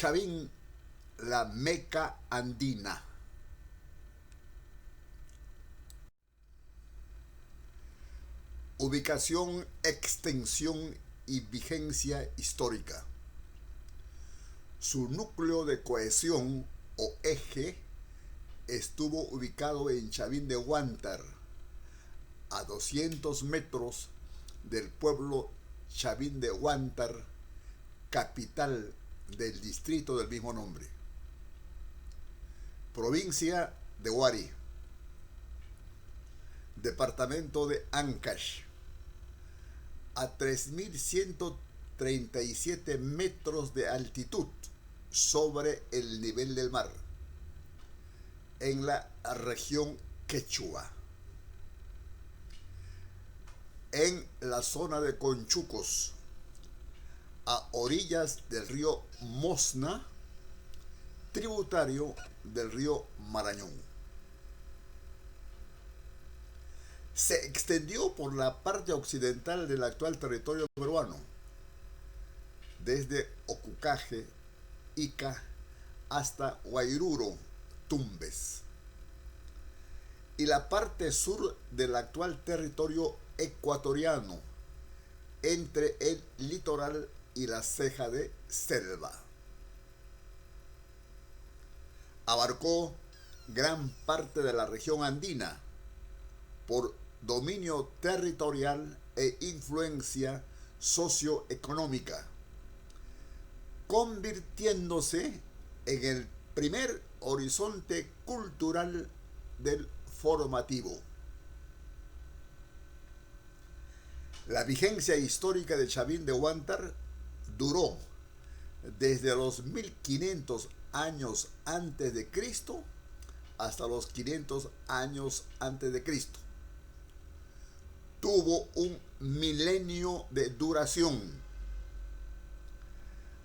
Chavín, la Meca andina. Ubicación, extensión y vigencia histórica. Su núcleo de cohesión o eje estuvo ubicado en Chavín de Huántar, a 200 metros del pueblo Chavín de Huántar, capital del distrito del mismo nombre. Provincia de Huari, departamento de Ancash, a 3.137 metros de altitud sobre el nivel del mar, en la región Quechua. En la zona de Conchucos, a orillas del río Mosna, tributario del río Marañón. Se extendió por la parte occidental del actual territorio peruano, desde Ocucaje, Ica, hasta Guairuro, Tumbes, y la parte sur del actual territorio ecuatoriano, entre el litoral y la ceja de selva. Abarcó gran parte de la región andina por dominio territorial e influencia socioeconómica, convirtiéndose en el primer horizonte cultural del formativo. La vigencia histórica de Chavín de Huántar duró desde los 1500 años antes de Cristo hasta los 500 años antes de Cristo. Tuvo un milenio de duración.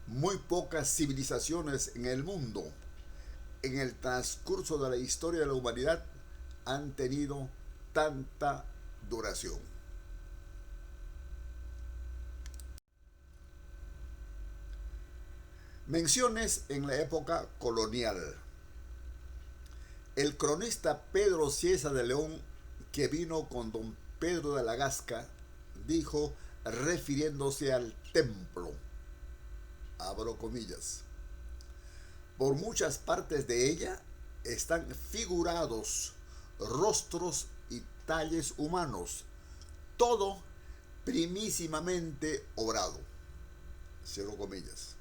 Muy pocas civilizaciones en el mundo, en el transcurso de la historia de la humanidad, han tenido tanta duración. Menciones en la época colonial. El cronista Pedro Cieza de León, que vino con don Pedro de la Gasca, dijo, refiriéndose al templo, abro comillas: por muchas partes de ella están figurados rostros y talles humanos, todo primísimamente obrado, cierro comillas.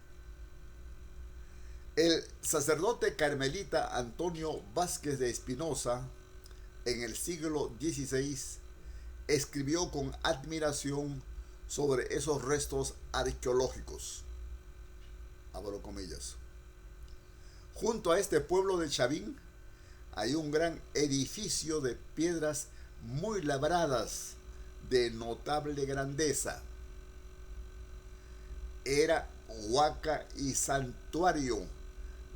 El sacerdote carmelita Antonio Vázquez de Espinosa, en el siglo XVI, escribió con admiración sobre esos restos arqueológicos, abro comillas: junto a este pueblo de Chavín hay un gran edificio de piedras muy labradas, de notable grandeza. Era huaca y santuario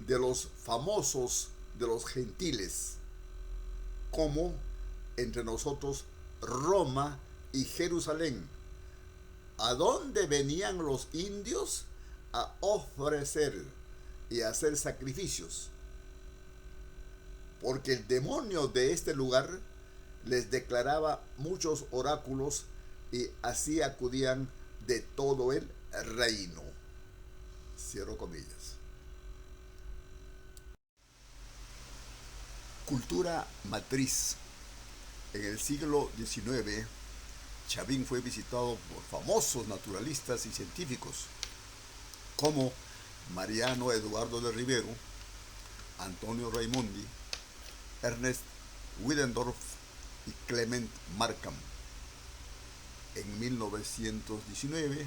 de los famosos de los gentiles, como entre nosotros Roma y Jerusalén, a donde venían los indios a ofrecer y a hacer sacrificios, porque el demonio de este lugar les declaraba muchos oráculos y así acudían de todo el reino, cierro comillas. Cultura matriz. En el siglo XIX, Chavín fue visitado por famosos naturalistas y científicos como Mariano Eduardo de Rivero, Antonio Raimondi, Ernest Willendorf y Clement Markham. En 1919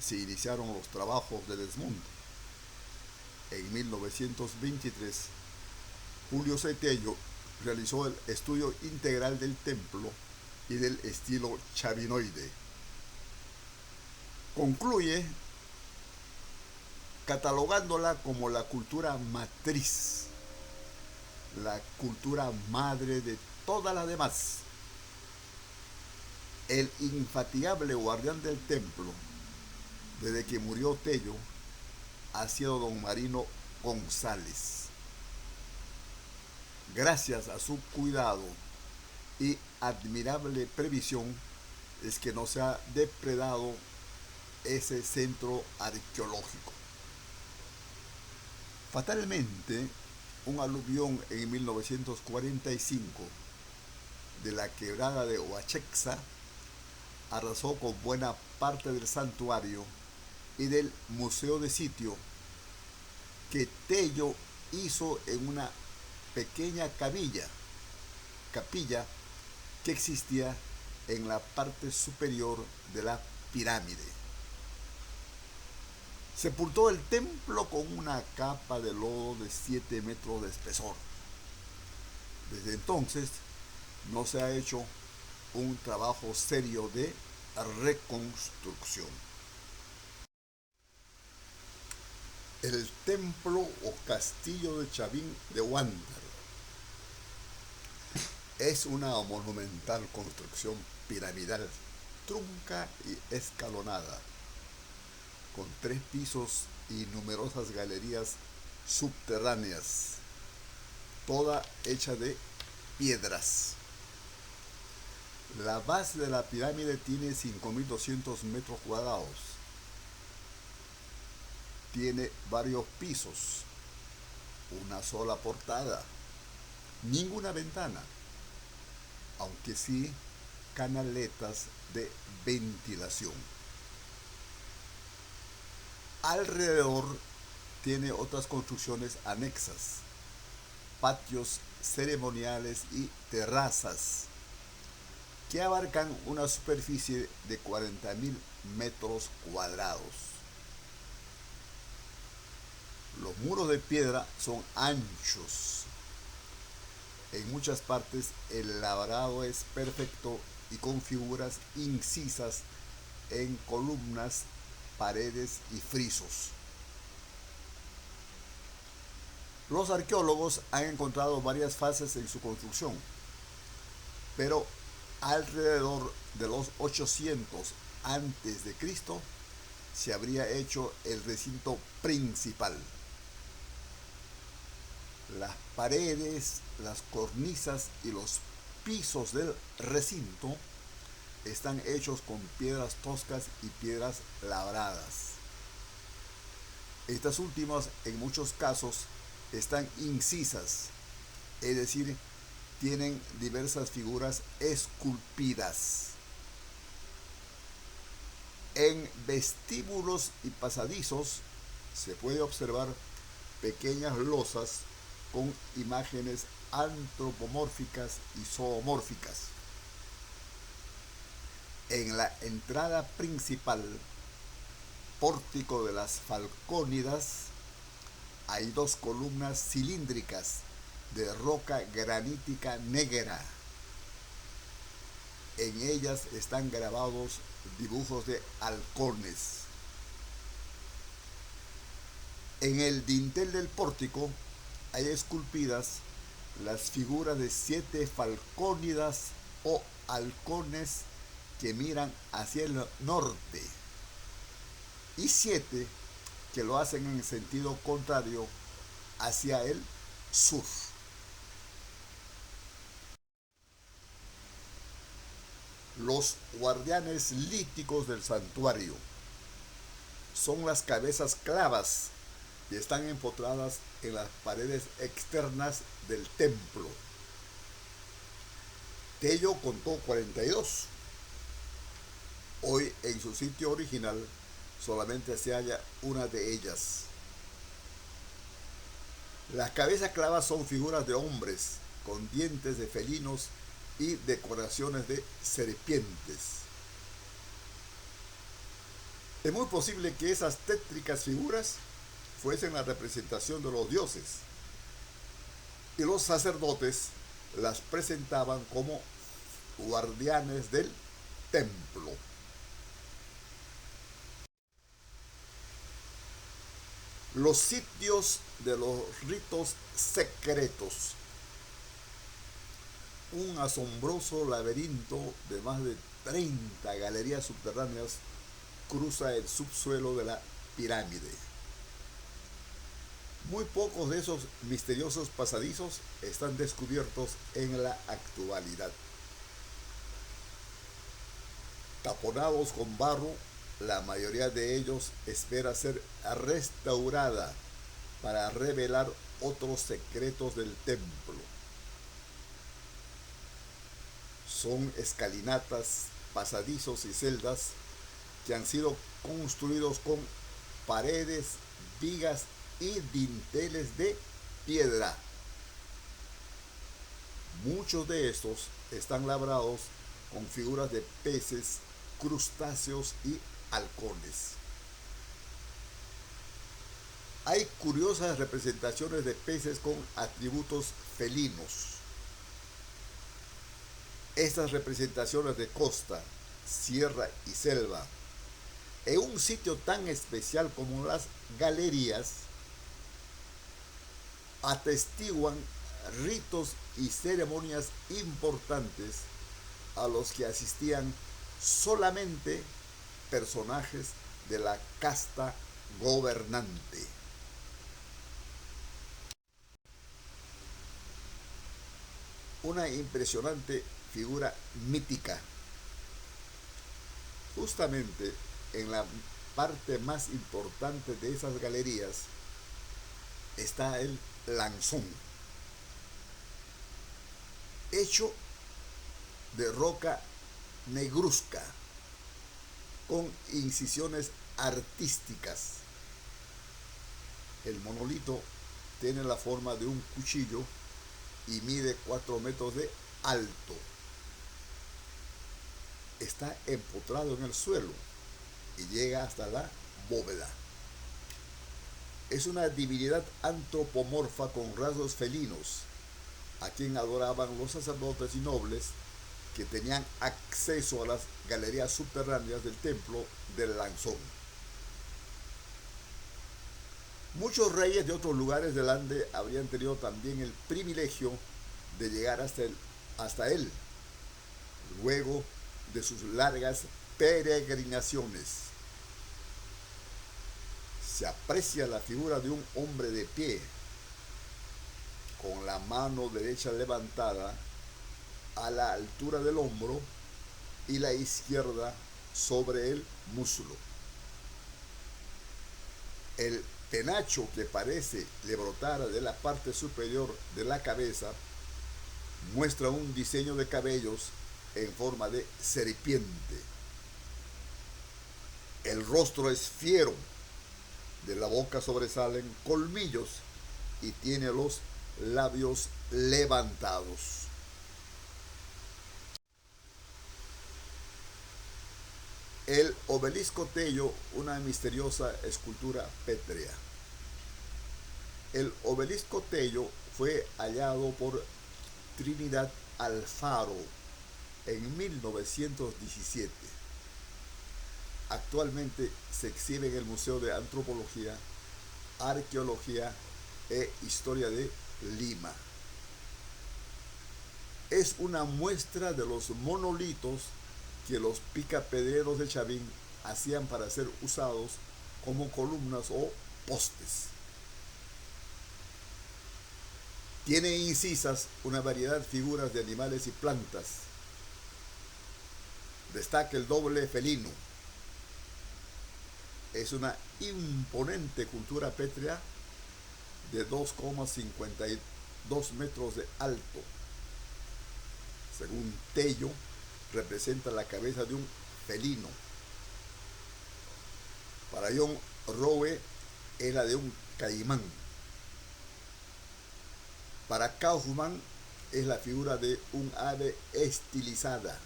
se iniciaron los trabajos de desmonte. En 1923, Julio Cetello realizó el estudio integral del templo y del estilo chavinoide. Concluye catalogándola como la cultura matriz, la cultura madre de todas las demás. El infatigable guardián del templo, desde que murió Tello, ha sido don Marino González. Gracias a su cuidado y admirable previsión es que no se ha depredado ese centro arqueológico. Fatalmente, un aluvión en 1945 de la quebrada de Huachexa arrasó con buena parte del santuario y del museo de sitio que Tello hizo en una pequeña capilla que existía en la parte superior de la pirámide. Sepultó el templo con una capa de lodo de 7 metros de espesor. Desde entonces no se ha hecho un trabajo serio de reconstrucción. El templo o castillo de Chavín de Huántar es una monumental construcción piramidal, trunca y escalonada, con 3 pisos y numerosas galerías subterráneas, toda hecha de piedras. La base de la pirámide tiene 5.200 metros cuadrados. Tiene varios pisos, una sola portada, ninguna ventana, aunque sí canaletas de ventilación. Alrededor tiene otras construcciones anexas, patios ceremoniales y terrazas que abarcan una superficie de 40.000 metros cuadrados. Los muros de piedra son anchos. En muchas partes el labrado es perfecto y con figuras incisas en columnas, paredes y frisos. Los arqueólogos han encontrado varias fases en su construcción, pero alrededor de los 800 antes de Cristo se habría hecho el recinto principal. Las paredes, las cornisas y los pisos del recinto están hechos con piedras toscas y piedras labradas. Estas últimas, en muchos casos, están incisas, es decir, tienen diversas figuras esculpidas. En vestíbulos y pasadizos se puede observar pequeñas losas con imágenes antropomórficas y zoomórficas. En la entrada principal, pórtico de las Falcónidas, hay 2 columnas cilíndricas de roca granítica negra. En ellas están grabados dibujos de halcones. En el dintel del pórtico hay esculpidas las figuras de 7 falcónidas o halcones que miran hacia el norte y 7 que lo hacen en sentido contrario hacia el sur. Los guardianes líticos del santuario son las cabezas clavas y están empotradas en las paredes externas del templo. Tello contó 42. Hoy en su sitio original solamente se halla una de ellas. Las cabezas clavas son figuras de hombres con dientes de felinos y decoraciones de serpientes. Es muy posible que esas tétricas figuras fuesen la representación de los dioses y los sacerdotes las presentaban como guardianes del templo. Los sitios de los ritos secretos. Un asombroso laberinto de más de 30 galerías subterráneas cruza el subsuelo de la pirámide. Muy pocos de esos misteriosos pasadizos están descubiertos en la actualidad. Taponados con barro, la mayoría de ellos espera ser restaurada para revelar otros secretos del templo. Son escalinatas, pasadizos y celdas que han sido construidos con paredes, vigas y dinteles de piedra. Muchos de estos están labrados con figuras de peces, crustáceos y halcones. Hay curiosas representaciones de peces con atributos felinos. Estas representaciones de costa, sierra y selva, en un sitio tan especial como las galerías, atestiguan ritos y ceremonias importantes a los que asistían solamente personajes de la casta gobernante. Una impresionante figura mítica. Justamente en la parte más importante de esas galerías está el lanzón, hecho de roca negruzca con incisiones artísticas. El monolito tiene la forma de un cuchillo y mide 4 metros de alto. Está empotrado en el suelo y llega hasta la bóveda. Es una divinidad antropomorfa con rasgos felinos, a quien adoraban los sacerdotes y nobles que tenían acceso a las galerías subterráneas del templo del Lanzón. Muchos reyes de otros lugares del Ande habrían tenido también el privilegio de llegar hasta él, luego de sus largas peregrinaciones. Se aprecia la figura de un hombre de pie, con la mano derecha levantada a la altura del hombro y la izquierda sobre el muslo. El penacho que parece le brotara de la parte superior de la cabeza muestra un diseño de cabellos en forma de serpiente. El rostro es fiero, de la boca sobresalen colmillos y tiene los labios levantados. El obelisco Tello, una misteriosa escultura pétrea. El obelisco Tello fue hallado por Trinidad Alfaro en 1917. Actualmente se exhibe en el Museo de Antropología, Arqueología e Historia de Lima. Es una muestra de los monolitos que los picapedreros de Chavín hacían para ser usados como columnas o postes. Tiene incisas una variedad de figuras de animales y plantas. Destaca el doble felino. Es una imponente cultura pétrea de 2,52 metros de alto. Según Tello, representa la cabeza de un felino. Para John Rowe es la de un caimán. Para Kaufman es la figura de un ave estilizada.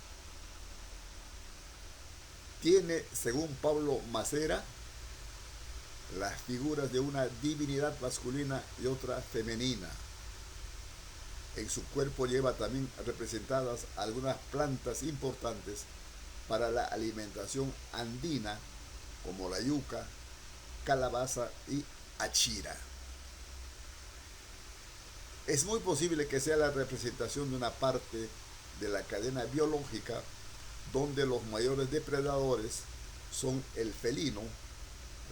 Tiene, según Pablo Macera, las figuras de una divinidad masculina y otra femenina. En su cuerpo lleva también representadas algunas plantas importantes para la alimentación andina, como la yuca, calabaza y achira. Es muy posible que sea la representación de una parte de la cadena biológica donde los mayores depredadores son el felino,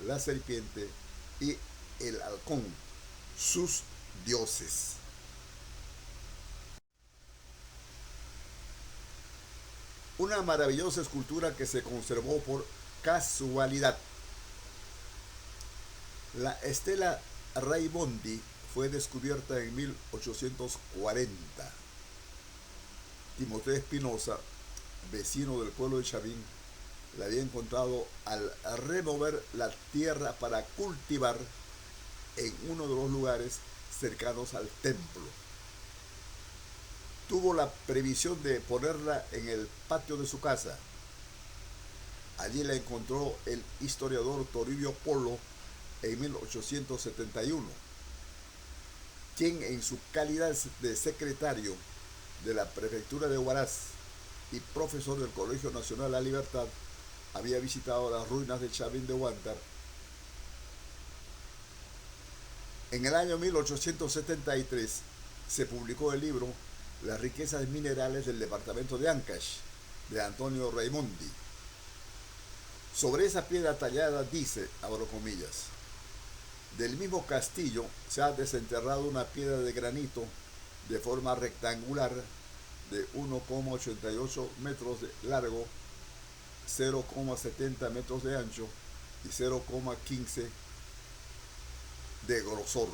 la serpiente y el halcón, sus dioses. Una maravillosa escultura que se conservó por casualidad. La estela Raimondi fue descubierta en 1840. Timoteo Espinosa, vecino del pueblo de Chavín, la había encontrado al remover la tierra para cultivar en uno de los lugares cercanos al templo. Tuvo la previsión de ponerla en el patio de su casa. Allí la encontró el historiador Toribio Polo en 1871, quien en su calidad de secretario de la prefectura de Huaraz y profesor del Colegio Nacional La Libertad había visitado las ruinas de Chavín de Huántar. En el año 1873 se publicó el libro Las riquezas minerales del departamento de Ancash, de Antonio Raimondi. Sobre esa piedra tallada dice, abro comillas, del mismo castillo se ha desenterrado una piedra de granito de forma rectangular de 1,88 metros de largo, 0,70 metros de ancho y 0,15 de grosor,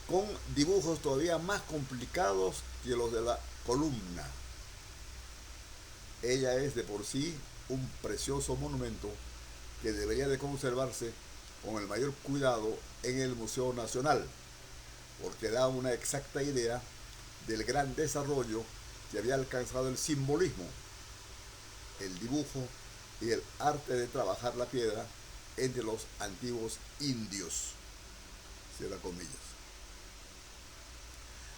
con dibujos todavía más complicados que los de la columna. Ella es de por sí un precioso monumento que debería de conservarse con el mayor cuidado en el Museo Nacional, porque da una exacta idea del gran desarrollo que había alcanzado el simbolismo, el dibujo y el arte de trabajar la piedra entre los antiguos indios. Cierra comillas.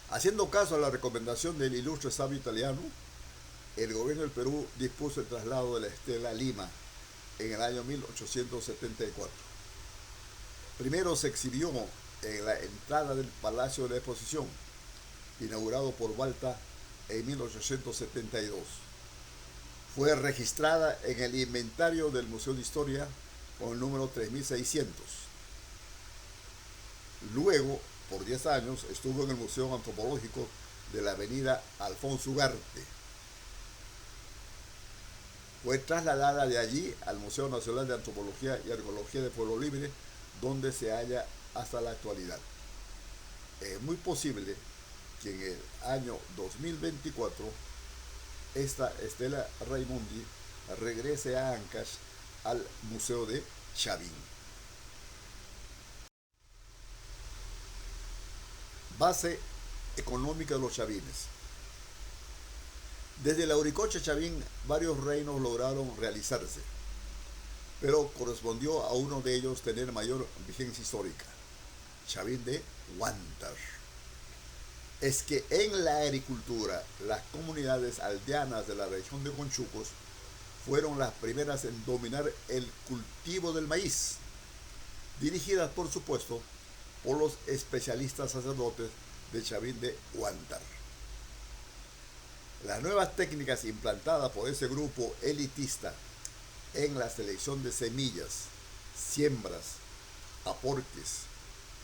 Haciendo caso a la recomendación del ilustre sabio italiano, el gobierno del Perú dispuso el traslado de la estela a Lima en el año 1874. Primero se exhibió en la entrada del Palacio de la Exposición, inaugurado por Balta en 1872. Fue registrada en el inventario del Museo de Historia con el número 3600. Luego, por 10 años, estuvo en el Museo Antropológico de la avenida Alfonso Ugarte. Fue trasladada de allí al Museo Nacional de Antropología y Arqueología de Pueblo Libre, donde se halla hasta la actualidad. Es muy posible que en el año 2024 esta estela Raimondi regrese a Ancash al Museo de Chavín. Base económica de los chavines. Desde la Uricocha Chavín varios reinos lograron realizarse, pero correspondió a uno de ellos tener mayor vigencia histórica, Chavín de Huántar. Es que en la agricultura las comunidades aldeanas de la región de Conchucos fueron las primeras en dominar el cultivo del maíz, dirigidas por supuesto por los especialistas sacerdotes de Chavín de Huántar. Las nuevas técnicas implantadas por ese grupo elitista en la selección de semillas, siembras, aportes,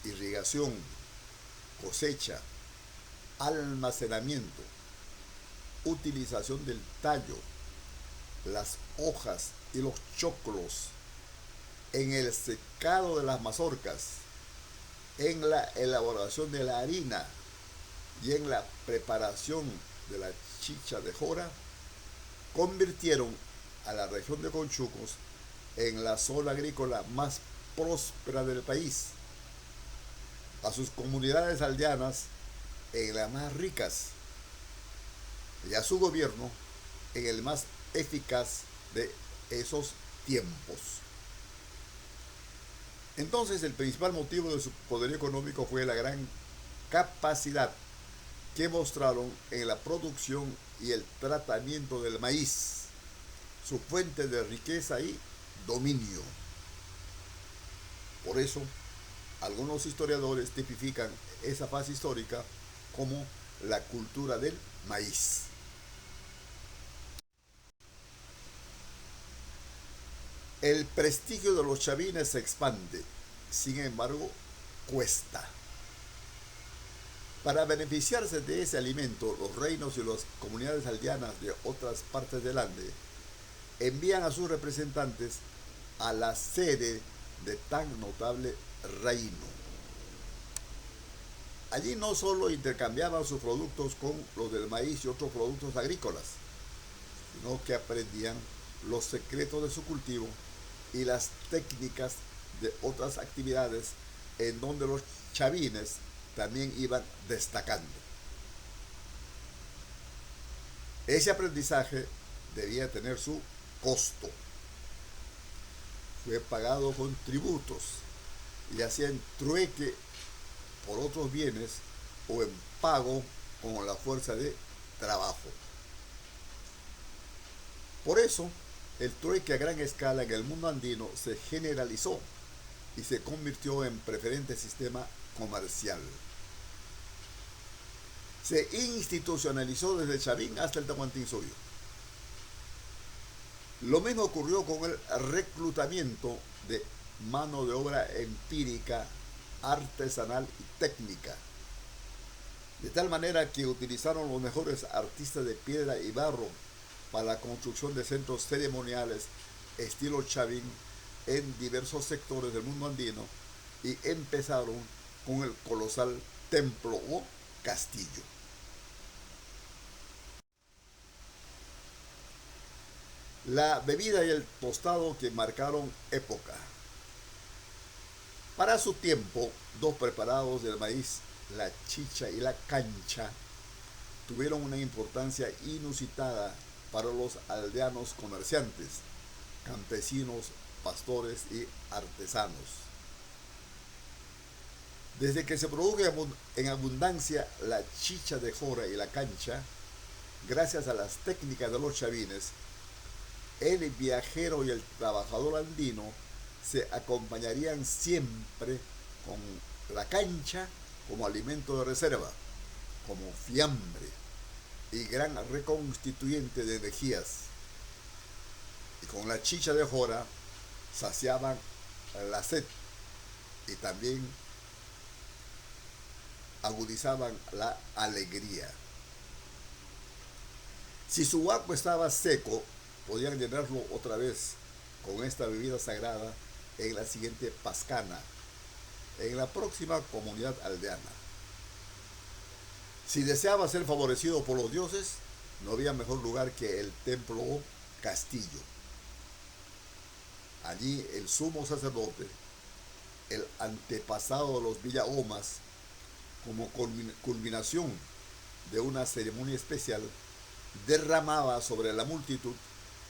irrigación, cosecha, almacenamiento, utilización del tallo, las hojas y los choclos, en el secado de las mazorcas, en la elaboración de la harina y en la preparación de la chicha de jora, convirtieron a la región de Conchucos en la zona agrícola más próspera del país, a sus comunidades aldeanas en las más ricas y a su gobierno en el más eficaz de esos tiempos. Entonces el principal motivo de su poderío económico fue la gran capacidad que mostraron en la producción y el tratamiento del maíz, su fuente de riqueza y dominio. Por eso, algunos historiadores tipifican esa fase histórica como la cultura del maíz. El prestigio de los chavines se expande, sin embargo, cuesta. Para beneficiarse de ese alimento, los reinos y las comunidades aldeanas de otras partes del Ande envían a sus representantes a la sede de tan notable reino. Allí no solo intercambiaban sus productos con los del maíz y otros productos agrícolas, sino que aprendían los secretos de su cultivo y las técnicas de otras actividades en donde los chavines también iban destacando. Ese aprendizaje debía tener su costo. Fue pagado con tributos y hacían trueque por otros bienes o en pago con la fuerza de trabajo. Por eso, el trueque a gran escala en el mundo andino se generalizó y se convirtió en preferente sistema comercial. Se institucionalizó desde Chavín hasta el Tahuantinsuyo. Lo mismo ocurrió con el reclutamiento de mano de obra empírica, artesanal y técnica, de tal manera que utilizaron los mejores artistas de piedra y barro para la construcción de centros ceremoniales estilo Chavín en diversos sectores del mundo andino y empezaron con el colosal templo o castillo. La bebida y el tostado que marcaron época. Para su tiempo, dos preparados del maíz, la chicha y la cancha, tuvieron una importancia inusitada para los aldeanos comerciantes, campesinos, pastores y artesanos. Desde que se produjo en abundancia la chicha de jora y la cancha, gracias a las técnicas de los chavines, el viajero y el trabajador andino se acompañarían siempre con la cancha como alimento de reserva, como fiambre y gran reconstituyente de energías. Y con la chicha de jora saciaban la sed y también agudizaban la alegría. Si su agua estaba seco, podían llenarlo otra vez con esta bebida sagrada en la siguiente pascana, en la próxima comunidad aldeana. Si deseaba ser favorecido por los dioses, no había mejor lugar que el templo o castillo. Allí el sumo sacerdote, el antepasado de los villahomas, como culminación de una ceremonia especial, derramaba sobre la multitud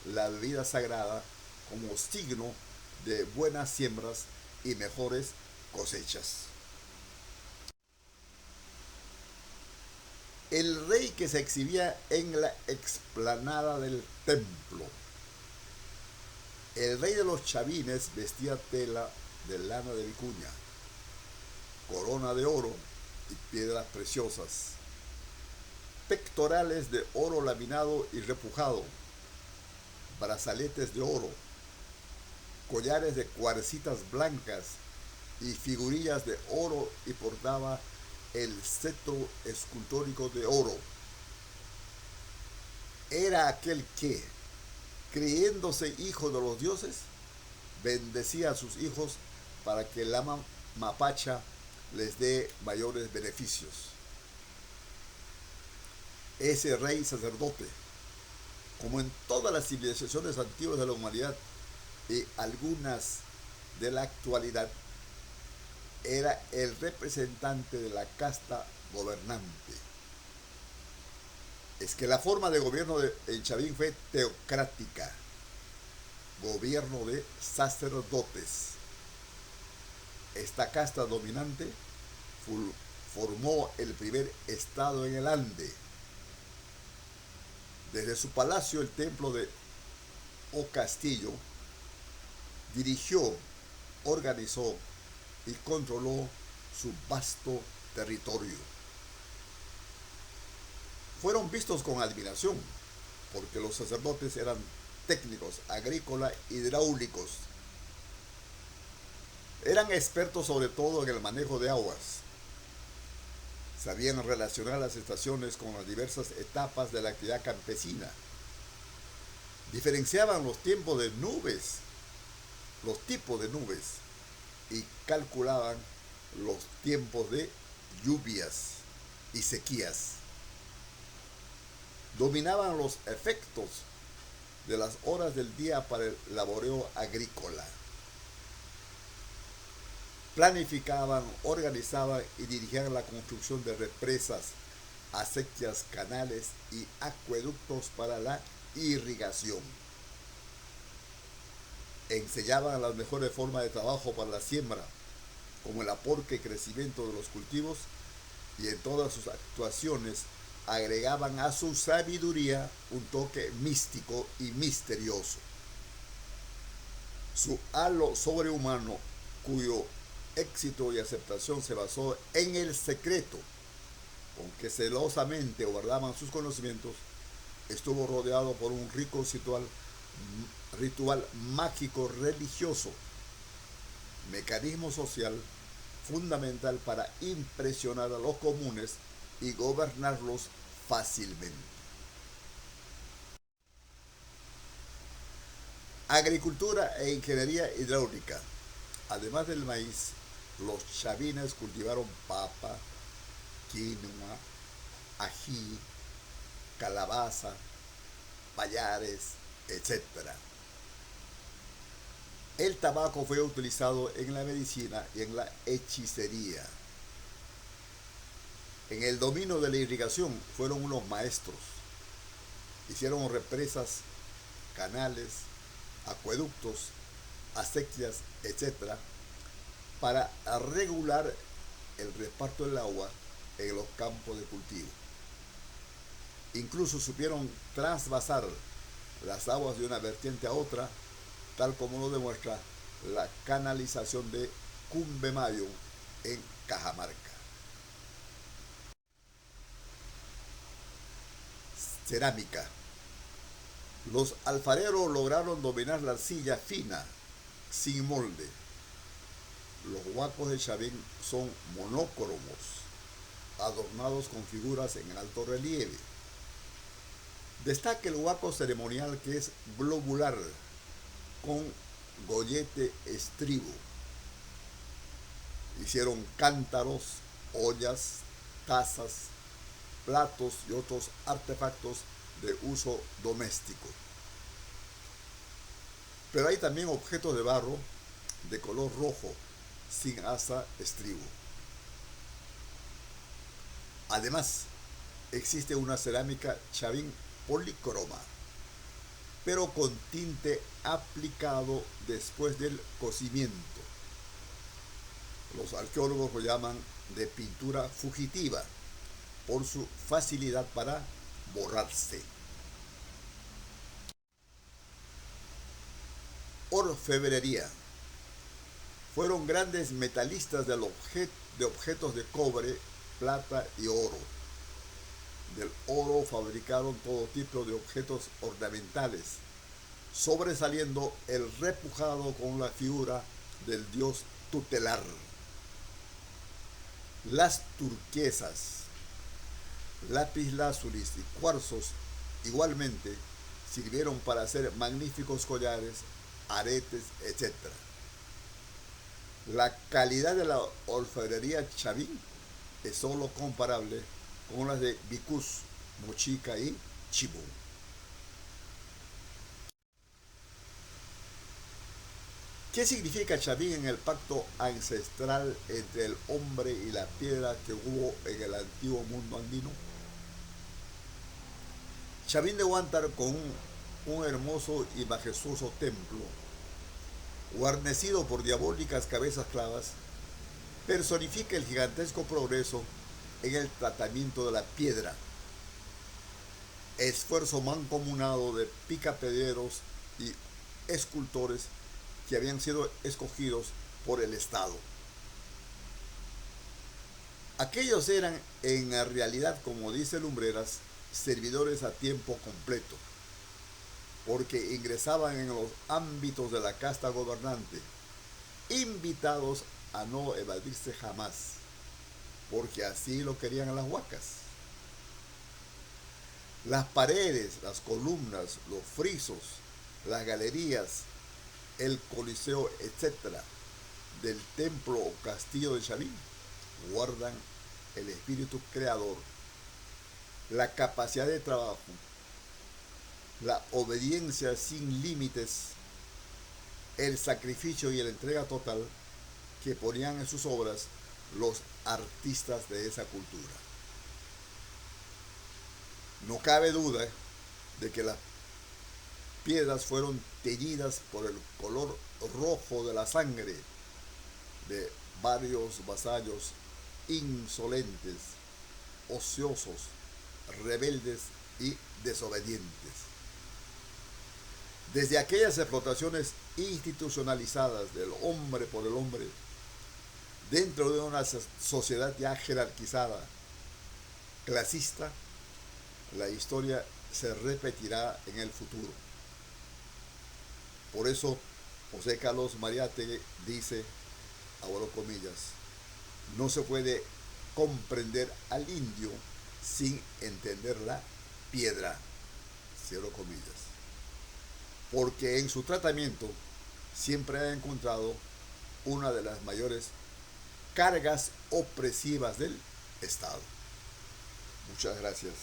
la bebida sagrada como signo de buenas siembras y mejores cosechas. El rey que se exhibía en la explanada del templo. El rey de los chavines vestía tela de lana de vicuña, corona de oro y piedras preciosas, pectorales de oro laminado y repujado, brazaletes de oro, collares de cuarcitas blancas y figurillas de oro, y portaba el cetro escultórico de oro. Era aquel que, creyéndose hijo de los dioses, bendecía a sus hijos para que el Ama Mapacha les dé mayores beneficios. Ese rey sacerdote, como en todas las civilizaciones antiguas de la humanidad y algunas de la actualidad, era el representante de la casta gobernante. Es que la forma de gobierno en Chavín fue teocrática, gobierno de sacerdotes. Esta casta dominante formó el primer estado en el Ande. Desde su palacio, el templo de O Castillo, dirigió, organizó y controló su vasto territorio. Fueron vistos con admiración porque los sacerdotes eran técnicos agrícolas e hidráulicos. Eran expertos sobre todo en el manejo de aguas. Sabían relacionar las estaciones con las diversas etapas de la actividad campesina. Diferenciaban los tiempos de nubes, los tipos de nubes, y calculaban los tiempos de lluvias y sequías. Dominaban los efectos de las horas del día para el laboreo agrícola. Planificaban, organizaban y dirigían la construcción de represas, acequias, canales y acueductos para la irrigación. Enseñaban las mejores formas de trabajo para la siembra, como el aporte y crecimiento de los cultivos, y en todas sus actuaciones agregaban a su sabiduría un toque místico y misterioso. Su halo sobrehumano, cuyo éxito y aceptación se basó en el secreto con que celosamente guardaban sus conocimientos, estuvo rodeado por un rico ritual mágico religioso, mecanismo social fundamental para impresionar a los comunes y gobernarlos fácilmente. Agricultura e ingeniería hidráulica. Además del maíz, los chavines cultivaron papa, quinoa, ají, calabaza, payares, etc. El tabaco fue utilizado en la medicina y en la hechicería. En el dominio de la irrigación fueron unos maestros. Hicieron represas, canales, acueductos, acequias, etc., para regular el reparto del agua en los campos de cultivo. Incluso supieron trasvasar las aguas de una vertiente a otra, tal como lo demuestra la canalización de Cumbemayo en Cajamarca. Cerámica. Los alfareros lograron dominar la arcilla fina, sin molde. Los huacos de Chavín son monócromos, adornados con figuras en alto relieve. Destaca el huaco ceremonial, que es globular, con gollete estribo. Hicieron cántaros, ollas, tazas, platos y otros artefactos de uso doméstico. Pero hay también objetos de barro de color rojo, sin asa estribo. Además, existe una cerámica Chavín policroma, pero con tinte aplicado después del cocimiento. Los arqueólogos lo llaman de pintura fugitiva por su facilidad para borrarse. Orfebrería. Fueron grandes metalistas de objetos de cobre, plata y oro. Del oro fabricaron todo tipo de objetos ornamentales, sobresaliendo el repujado con la figura del dios tutelar. Las turquesas, lapislázuli y cuarzos igualmente sirvieron para hacer magníficos collares, aretes, etc. La calidad de la orfebrería Chavín es solo comparable con las de Vicús, Mochica y Chibú. ¿Qué significa Chavín en el pacto ancestral entre el hombre y la piedra que hubo en el antiguo mundo andino? Chavín de Huántar, con un hermoso y majestuoso templo, guarnecido por diabólicas cabezas clavas, personifica el gigantesco progreso en el tratamiento de la piedra, esfuerzo mancomunado de picapedreros y escultores que habían sido escogidos por el Estado. Aquellos eran en realidad, como dice Lumbreras, servidores a tiempo completo, porque ingresaban en los ámbitos de la casta gobernante, invitados a no evadirse jamás. porque así lo querían las huacas. Las paredes, las columnas, los frisos, las galerías, el coliseo, etcétera, del templo o castillo de Chavín guardan el espíritu creador, la capacidad de trabajo, la obediencia sin límites, el sacrificio y la entrega total que ponían en sus obras los artistas de esa cultura. No cabe duda de que las piedras fueron teñidas por el color rojo de la sangre de varios vasallos insolentes, ociosos, rebeldes y desobedientes. Desde aquellas explotaciones institucionalizadas del hombre por el hombre, dentro de una sociedad ya jerarquizada, clasista, la historia se repetirá en el futuro. Por eso José Carlos Mariátegui dice, abro comillas, no se puede comprender al indio sin entender la piedra, cierro comillas, porque en su tratamiento siempre ha encontrado una de las mayores cargas opresivas del Estado. Muchas gracias.